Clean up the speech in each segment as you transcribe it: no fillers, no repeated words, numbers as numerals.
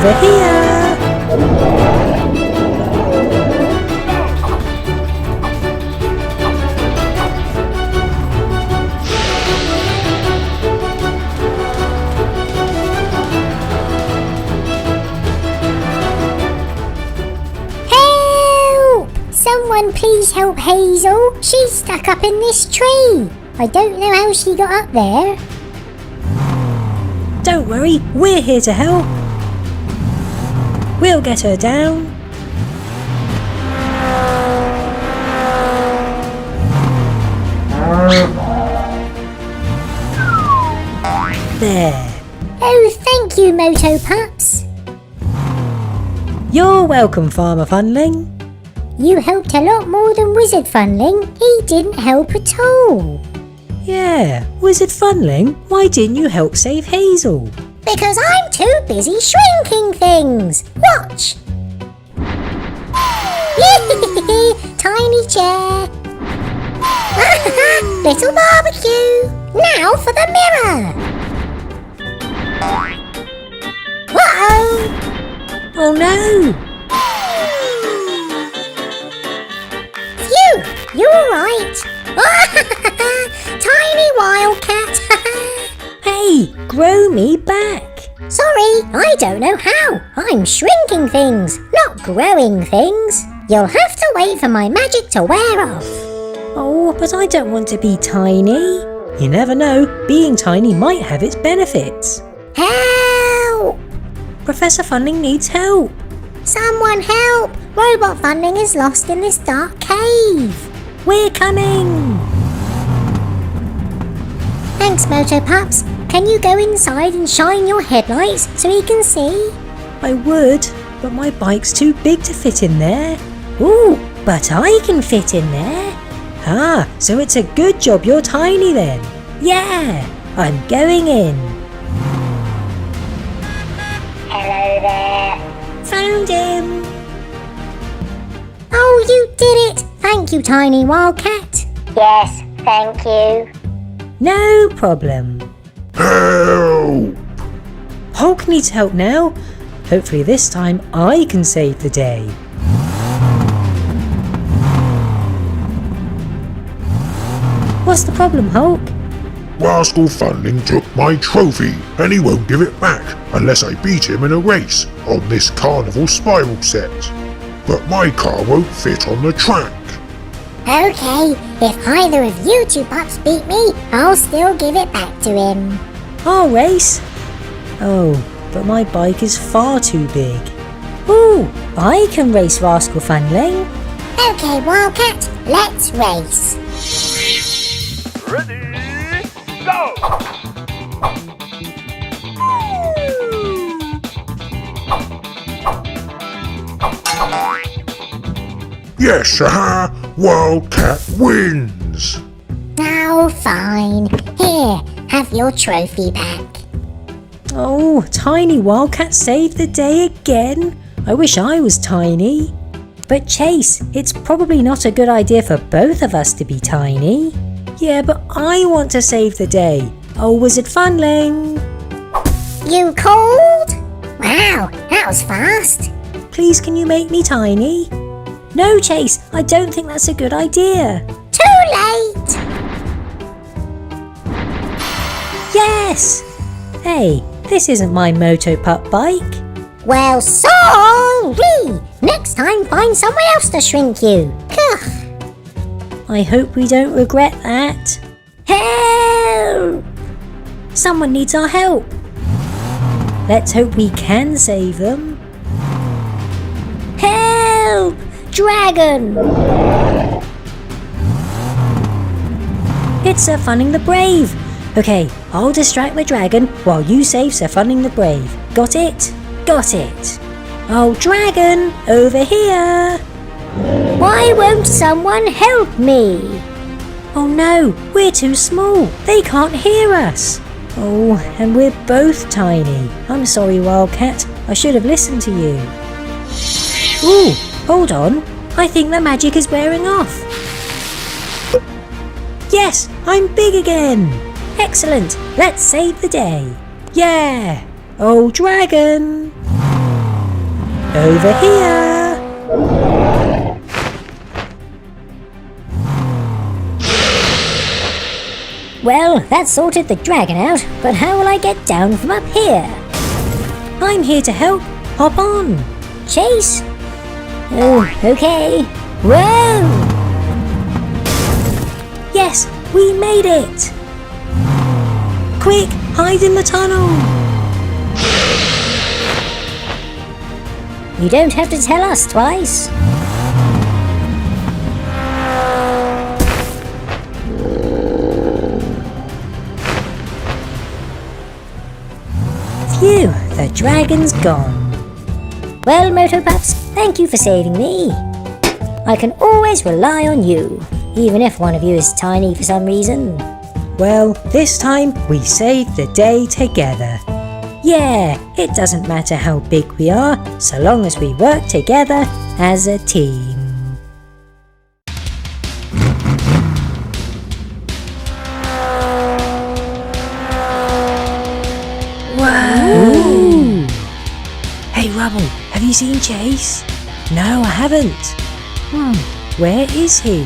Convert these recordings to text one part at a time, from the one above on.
over here. Someone please help Hazel. She's stuck up in this tree. I don't know how she got up there. Don't worry, we're here to help. We'll get her down. There. Oh, thank you, Moto Pups. You're welcome, Farmer Funling. You helped a lot more than Wizard Funling. He didn't help at all. Yeah, Wizard Funling, why didn't you help save Hazel? Because I'm too busy shrinking things. Watch. Tiny chair. Little barbecue. Now for the mirror. Uh-oh. Oh no! Phew, you're alright. Tiny Wildcat. Hey, grow me back. Sorry, I don't know how. I'm shrinking things, not growing things. You'll have to wait for my magic to wear off. Oh, but I don't want to be tiny. You never know, being tiny might have its benefits. Help! Professor Funling needs help. Someone help! Robot Funling is lost in this dark cave. We're coming! Thanks, Moto Pups. Can you go inside and shine your headlights so he can see? I would, but my bike's too big to fit in there. Ooh, but I can fit in there. Ah, so it's a good job you're tiny then. Yeah, I'm going in. Hello there. Found him. Oh, you did it! Thank you, Tiny Wildcat. Yes, thank you. No problem. Help! Hulk needs help now. Hopefully this time I can save the day. What's the problem, Hulk? Rascal Funling took my trophy and he won't give it back unless I beat him in a race on this carnival spiral set. But my car won't fit on the track. Okay, if either of you two pups beat me, I'll still give it back to him. I'll race. Oh, but my bike is far too big. Ooh, I can race Rascal Funling. Okay, Wildcat, let's race. Ready, go! Yes, Wildcat wins! Oh, fine. Here, have your trophy back. Oh, Tiny Wildcat saved the day again. I wish I was tiny. But Chase, it's probably not a good idea for both of us to be tiny. Yeah, but I want to save the day. Oh, Wizard Funling. You called? Wow, that was fast. Please, can you make me tiny? No, Chase, I don't think that's a good idea. Too late. Yes! Hey, this isn't my Moto Pup bike. Well, sorry. Next time, find someone else to shrink you. Ugh. I hope we don't regret that. Help! Someone needs our help. Let's hope we can save them. Help! Dragon! It's Sir Funning the Brave. Okay, I'll distract the dragon while you save Sir Funning the Brave. Got it? Got it. Oh, dragon, over here. Why won't someone help me? Oh no, we're too small. They can't hear us. Oh, and we're both tiny. I'm sorry, Wildcat. I should have listened to you. Ooh, hold on. I think the magic is wearing off. Yes, I'm big again. Excellent. Let's save the day. Yeah. Oh, dragon. Over here! Well, that sorted the dragon out, but how will I get down from up here? I'm here to help. Hop on! Chase? Oh, okay. Whoa! Yes, we made it! Quick, hide in the tunnel! You don't have to tell us twice. Phew, the dragon's gone. Well, Pups, thank you for saving me. I can always rely on you, even if one of you is tiny for some reason. Well, this time we saved the day together. Yeah, it doesn't matter how big we are, so long as we work together as a team. Wow! Hey Rubble, have you seen Chase? No, I haven't. Where is he?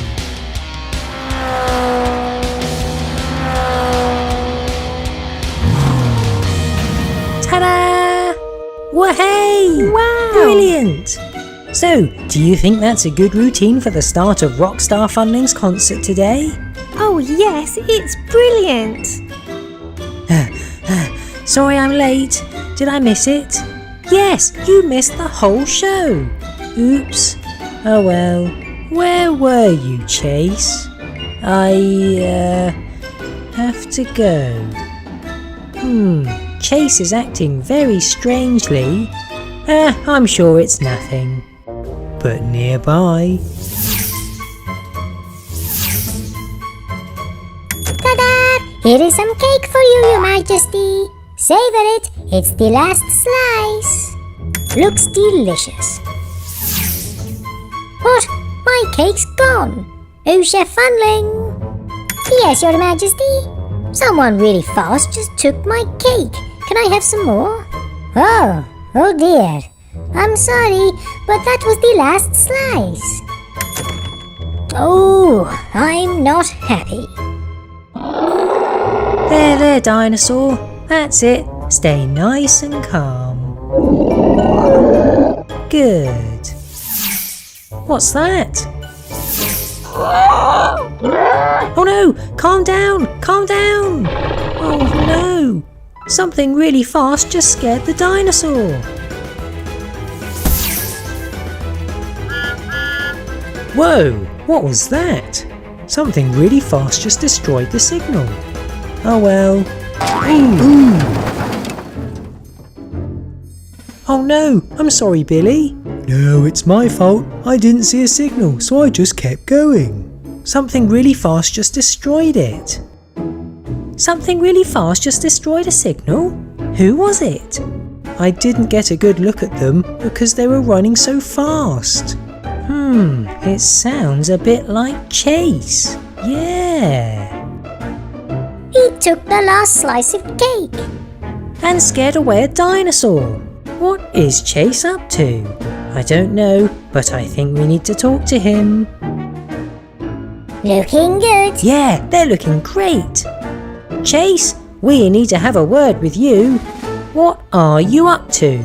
Ta-da! Wahey! Wow! Brilliant! So, do you think that's a good routine for the start of Rockstar Funlings concert today? Oh yes, it's brilliant! Sorry I'm late. Did I miss it? Yes, you missed the whole show. Oops. Oh well. Where were you, Chase? I have to go. Chase is acting very strangely. I'm sure it's nothing. But nearby. Ta-da! Here is some cake for you, Your Majesty. Savor it. It's the last slice. Looks delicious. What? My cake's gone. Oh, Chef Funling. Yes, Your Majesty. Someone really fast just took my cake. Can I have some more? Oh dear. I'm sorry, but that was the last slice. Oh, I'm not happy. There, dinosaur. That's it. Stay nice and calm. Good. What's that? Oh no! Calm down! Calm down! Oh no! Something really fast just scared the dinosaur. Whoa! What was that? Something really fast just destroyed the signal. Oh well. Ooh. Oh no! I'm sorry, Billy. No, it's my fault. I didn't see a signal, so I just kept going. Something really fast just destroyed it. Something really fast just destroyed a signal? Who was it? I didn't get a good look at them because they were running so fast. It sounds a bit like Chase. Yeah. He took the last slice of cake. And scared away a dinosaur. What is Chase up to? I don't know, but I think we need to talk to him. Looking good. Yeah, they're looking great. Chase, we need to have a word with you. What are you up to?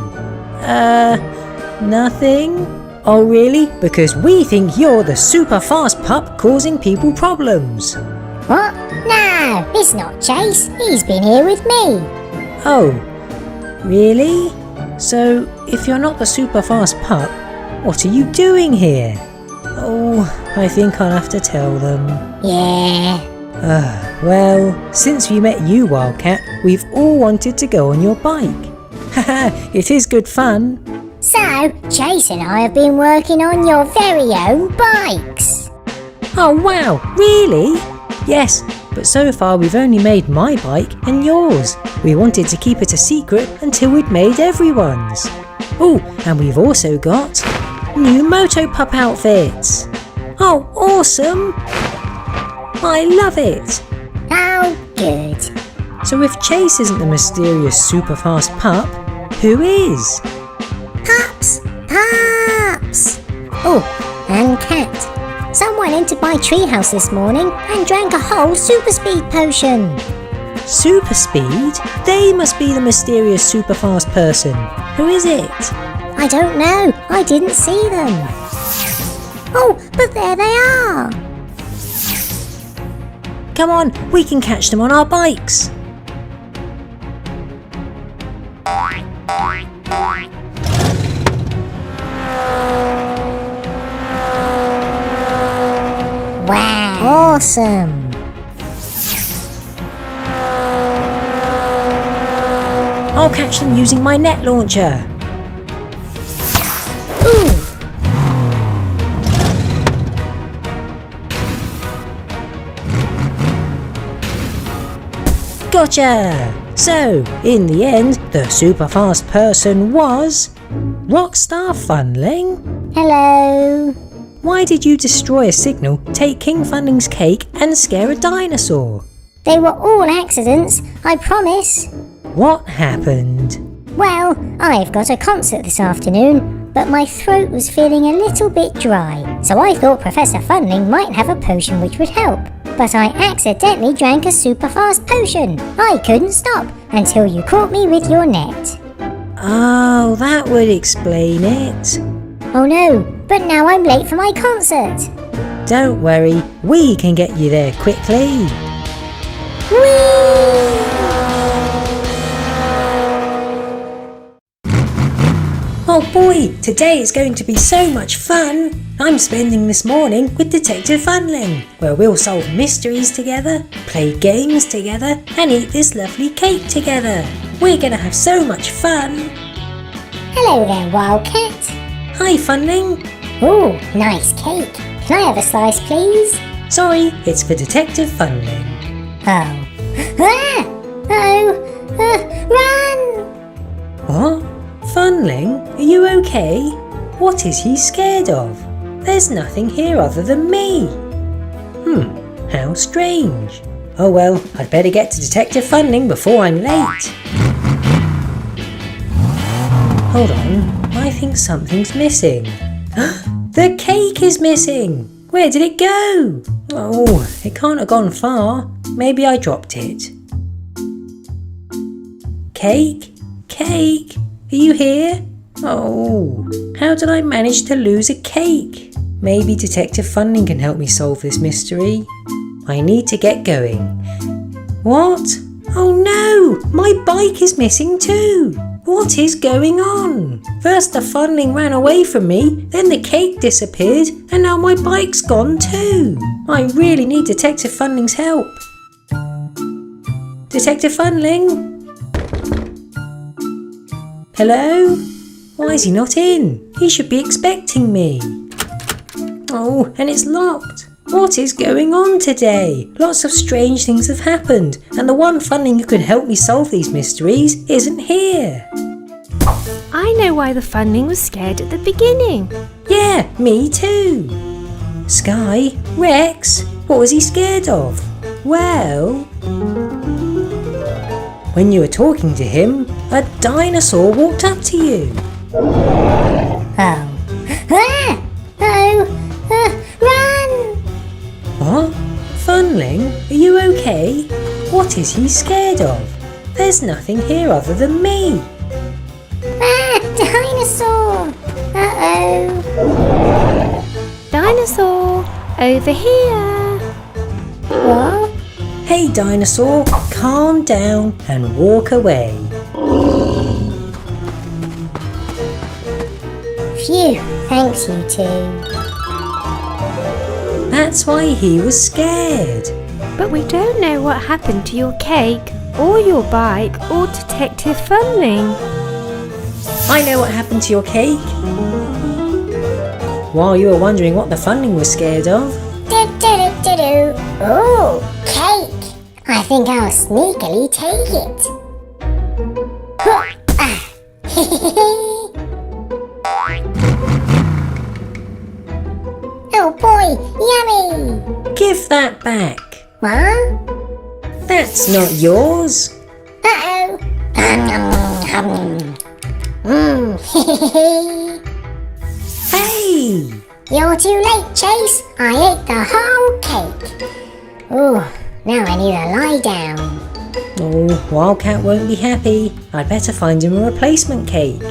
Nothing? Oh really? Because we think you're the super fast pup causing people problems. What? No, it's not Chase. He's been here with me. Oh, really? So, if you're not the super fast pup, what are you doing here? Oh, I think I'll have to tell them. Yeah. Well, since we met you, Wildcat, we've all wanted to go on your bike. Haha, it is good fun. So, Chase and I have been working on your very own bikes. Oh wow, really? Yes, but so far we've only made my bike and yours. We wanted to keep it a secret until we'd made everyone's. Oh, and we've also got new Motopup outfits. Oh, awesome! I love it. Oh, good. So if Chase isn't the mysterious super fast pup, who is? Pups! Pups! Oh, and Cat. Someone entered my treehouse this morning and drank a whole super speed potion. Super speed? They must be the mysterious super fast person. Who is it? I don't know. I didn't see them. Oh, but there they are. Come on, we can catch them on our bikes. Wow. Awesome. I'll catch them using my net launcher. Ooh. Gotcha! So, in the end, the super fast person was Rockstar Funling. Hello. Why did you destroy a signal, take King Funling's cake and scare a dinosaur? They were all accidents, I promise. What happened? Well, I've got a concert this afternoon, but my throat was feeling a little bit dry, so I thought Professor Funling might have a potion which would help. But I accidentally drank a super fast potion. I couldn't stop until you caught me with your net. Oh, that would explain it. Oh no, but now I'm late for my concert. Don't worry, we can get you there quickly. Whee! Oh boy, today is going to be so much fun! I'm spending this morning with Detective Funling, where we'll solve mysteries together, play games together, and eat this lovely cake together. We're gonna have so much fun! Hello there, Wildcat. Hi Funling! Ooh, nice cake. Can I have a slice, please? Sorry, it's for Detective Funling. Oh. Ah! Run! What? Funling, are you okay? What is he scared of? There's nothing here other than me. How strange. Oh well, I'd better get to Detective Funling before I'm late. Hold on, I think something's missing. The cake is missing! Where did it go? Oh, it can't have gone far. Maybe I dropped it. Cake? Cake? Are you here? Oh, how did I manage to lose a cake? Maybe Detective Funling can help me solve this mystery. I need to get going. What? Oh no! My bike is missing too! What is going on? First the Funling ran away from me, then the cake disappeared, and now my bike's gone too! I really need Detective Funling's help. Detective Funling? Hello? Why is he not in? He should be expecting me. Oh, and it's locked. What is going on today? Lots of strange things have happened, and the one Funling who can help me solve these mysteries isn't here. I know why the Funling was scared at the beginning. Yeah, me too. Sky? Rex? What was he scared of? Well, when you were talking to him, a dinosaur walked up to you. Oh. Ah! Run! What? Funling, are you okay? What is he scared of? There's nothing here other than me. Ah! Dinosaur! Uh-oh. Dinosaur, over here. What? Hey dinosaur, calm down and walk away. Phew, thanks you two. That's why he was scared. But we don't know what happened to your cake, or your bike, or Detective Funling. I know what happened to your cake. While you were wondering what the Funling was scared of. Do-do-do-do-do. Ooh, cake. I think I'll sneakily take it. Huh, ah. Oh boy, yummy. Give that back. What? That's not yours. Uh-oh. Mmm. Yippee! You're too late, Chase. I ate the whole cake. Ooh, now I need to lie down. Oh, Wildcat won't be happy. I'd better find him a replacement cake.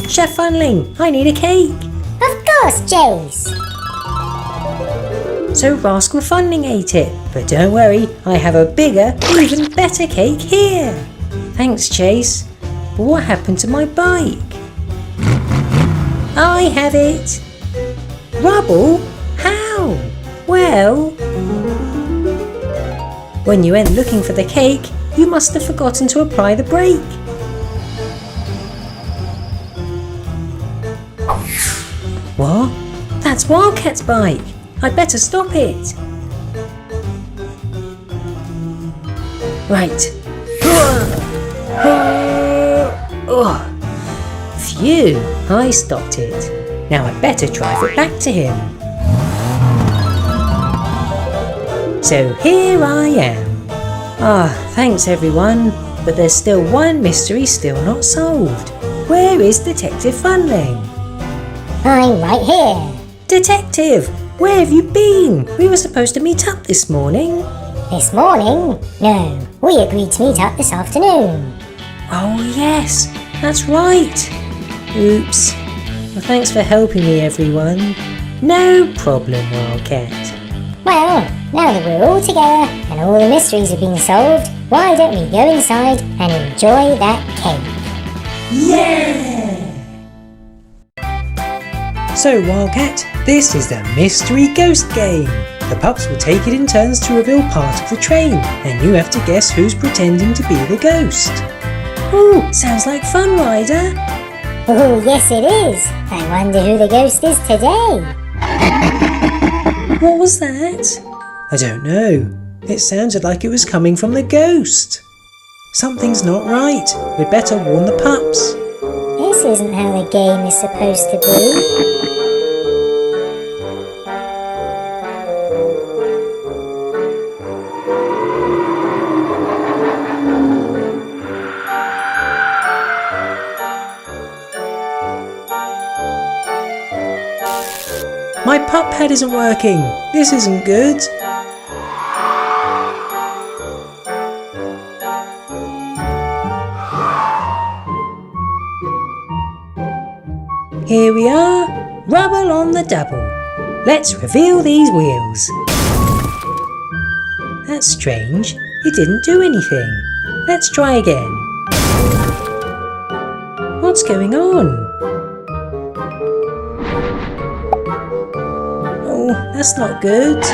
Chef Funling, I need a cake. Of course, Chase. So Rascal Funling ate it, but don't worry, I have a bigger, even better cake here. Thanks, Chase. But what happened to my bike? I have it. Rubble? How? Well, when you went looking for the cake, you must have forgotten to apply the brake. What? That's Wildcat's bike. I'd better stop it. Right. Phew, I stopped it. Now I'd better drive it back to him. So here I am. Thanks everyone. But there's still one mystery still not solved. Where is Detective Funling? I'm right here. Detective, where have you been? We were supposed to meet up this morning. This morning? No, we agreed to meet up this afternoon. Oh yes, that's right. Oops. Well, thanks for helping me, everyone. No problem, Wildcat. Well, now that we're all together and all the mysteries have been solved, why don't we go inside and enjoy that cake? Yeah! So Wildcat, this is the Mystery Ghost Game. The pups will take it in turns to reveal part of the train, and you have to guess who's pretending to be the ghost. Ooh, sounds like fun, Ryder. Oh, yes it is. I wonder who the ghost is today. What was that? I don't know. It sounded like it was coming from the ghost. Something's not right. We'd better warn the pups. This isn't how the game is supposed to be. My pup pad isn't working. This isn't good. Here we are, rubble on the double. Let's reveal these wheels. That's strange, it didn't do anything. Let's try again. What's going on? Oh, that's not good.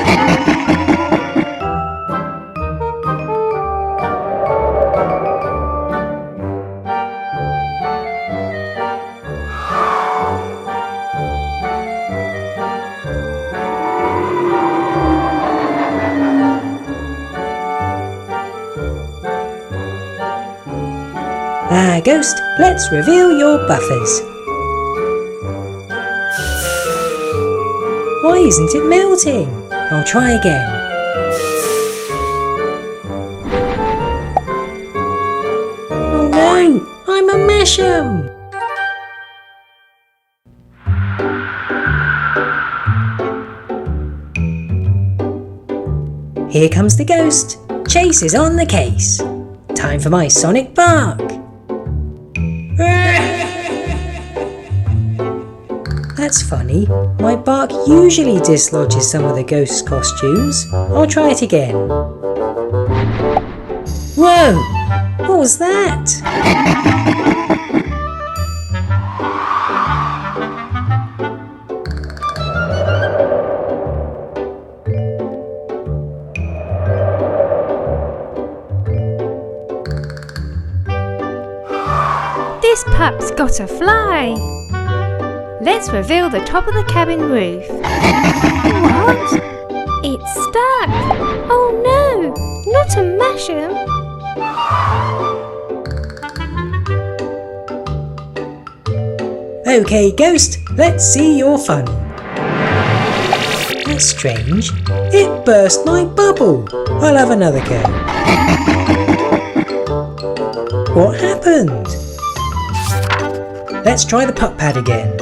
Ghost, let's reveal your buffers. Why isn't it melting? I'll try again. Oh no, I'm a mash'em! Here comes the ghost. Chase is on the case. Time for my sonic bark. That's funny. My bark usually dislodges some of the ghost's costumes. I'll try it again. Whoa! What was that? This pup's got a fly. Let's reveal the top of the cabin roof. What? It's stuck. Oh no, not a mash'em. Okay, ghost, let's see your fun. That's strange. It burst my bubble. I'll have another go. What happened? let's try the pup pad again.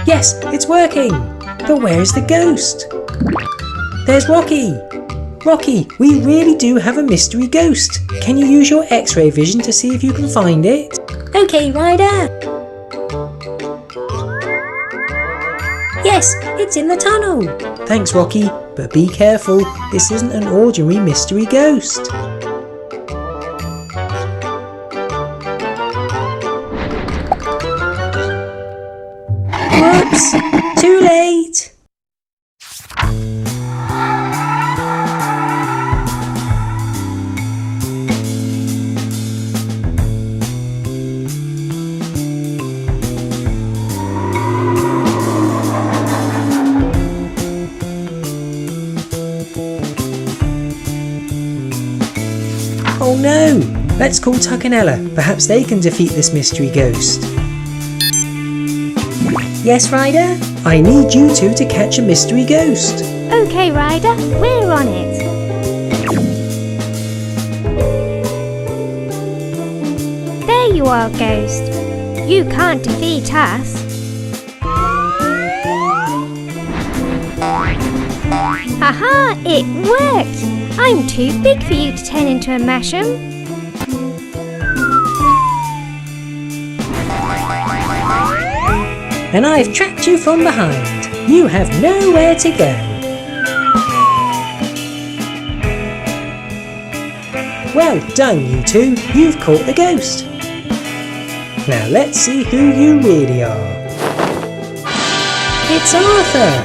Yes, it's working! But where's the ghost? There's Rocky! Rocky, we really do have a mystery ghost. Can you use your X-ray vision to see if you can find it? Okay, Ryder. Yes, it's in the tunnel. Thanks, Rocky, but be careful. This isn't an ordinary mystery ghost. Whoops! Too late! Oh no! Let's call Tuck and Ella. Perhaps they can defeat this mystery ghost. Yes, Ryder? I need you two to catch a mystery ghost. Okay, Ryder, we're on it. There you are, Ghost. You can't defeat us. Haha, it worked! I'm too big for you to turn into a masham. And I've trapped you from behind. You have nowhere to go. Well done, you two. You've caught the ghost. Now let's see who you really are. It's Arthur!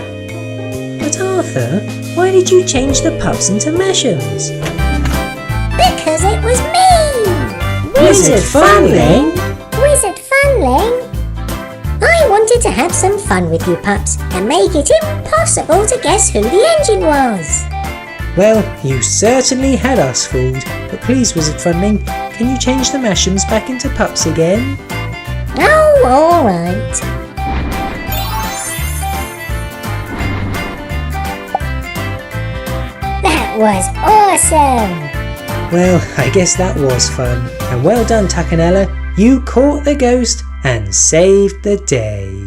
But Arthur, why did you change the pups into mashams? Because it was me! Wizard Funling? Wizard Funling? I wanted to have some fun with you pups and make it impossible to guess who the engine was. Well, you certainly had us fooled. But please, Wizard Funling, can you change the mashams back into pups again? Oh, alright. That was awesome! Well, I guess that was fun. And well done, Tuck and Ella. You caught the ghost and saved the day.